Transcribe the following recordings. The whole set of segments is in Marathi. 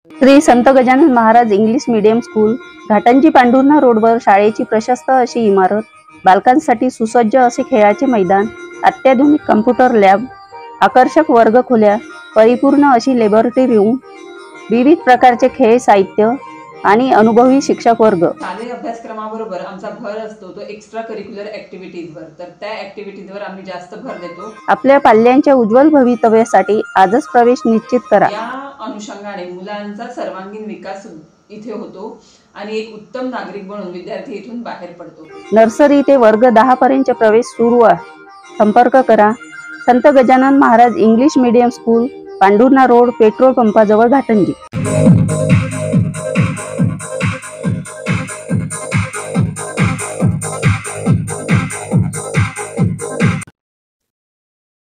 श्री संत Gajanan Maharaj English medium school, Ghatanji Pandhurna रोडवर शाळेची प्रशस्त अशी इमारत, बालकांसाठी सुसज्ज असे खेळाचे मैदान, अत्याधुनिक कम्प्युटर लॅब, आकर्षक वर्गखोल्या, परिपूर्ण अशी लॅबोरेटरी रूम, विविध प्रकारचे खेळ साहित्य आणि अनुभवी शिक्षक वर्ग. शालेय अभ्यासक्रमाबरोबर आमचा भर असतो तो एक्स्ट्रा करिक्युलर ऍक्टिव्हिटीजवर. तर त्या ऍक्टिव्हिटीजवर आम्ही जास्त भर देतो. आपल्या पाल्यांच्या उज्ज्वल भवितव्यासाठी आजच प्रवेश निश्चित करा. या अनुषंगाने मुलांचा सर्वांगीण विकास इथे होतो आणि एक उत्तम नागरिक बनून विद्यार्थी इथून बाहेर पडतो. नर्सरी ते वर्ग 10 पर्यंत प्रवेश सुरू आहे. संपर्क करा Sant Gajanan Maharaj English medium school, Pandhurna road, petrol पंपाजवळ, घाटंजी.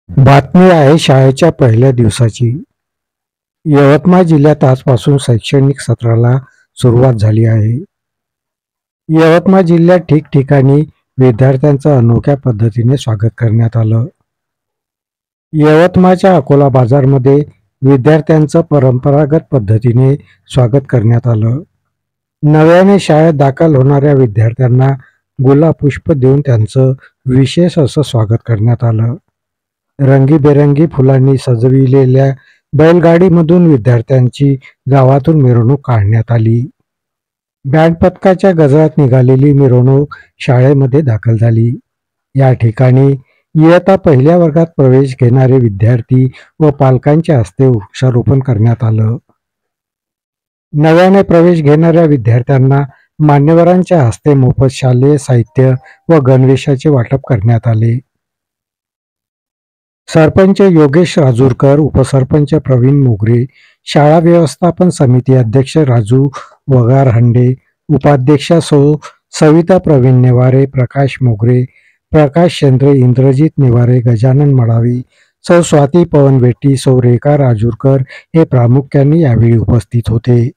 बातमी आहे शाळेच्या पहिल्या दिवसाची. यवतमाळ जिल्ह्यात आजपासून शैक्षणिक सत्राला सुरुवात झाली आहे. यवतमाळ जिल्ह्यात ठिकठिकाणी विद्यार्थ्यांचं अनोख्या पद्धतीने स्वागत करण्यात आलं. यवतमाळच्या अकोला बाजारमध्ये विद्यार्थ्यांचं परंपरागत पद्धतीने स्वागत करण्यात आलं. नव्याने शाळेत दाखल होणाऱ्या विद्यार्थ्यांना गुलाब पुष्प देऊन त्यांचं विशेष असं स्वागत करण्यात आलं. रंगीबेरंगी फुलांनी सजविलेल्या बैलगाडीमधून विद्यार्थ्यांची गावातून मिरवणूक काढण्यात आली. बँड पथकाच्या गजरात निघालेली मिरवणूक शाळेमध्ये दाखल झाली. या ठिकाणी इयत्ता पहिल्या वर्गात प्रवेश घेणारे विद्यार्थी व पालकांच्या हस्ते वृक्षारोपण करण्यात आलं. नव्याने प्रवेश घेणाऱ्या विद्यार्थ्यांना मान्यवरांच्या हस्ते मोफत शालेय साहित्य व गणवेशाचे वाटप करण्यात आले. सरपंच योगेश राजूरकर, उपसरपंच प्रवीण मोगरे, शाळा व्यवस्थापन समिती अध्यक्ष राजू वगारहंडे, उपाध्यक्षा सविता प्रवीण नेवारे, प्रकाश मोगरे, प्रकाश चंद्रे, इंद्रजित नेवारे, गजानन मडावी, सौ स्वाती पवन बेटी, सौ रेखा राजूरकर हे प्रामुख्याने यावेळी उपस्थित होते.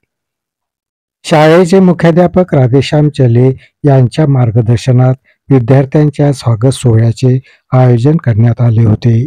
शाळेचे मुख्याध्यापक राधेश्याम चले यांच्या मार्गदर्शनात विद्यार्थ्यांच्या स्वागत सोहळ्याचे आयोजन करण्यात आले होते.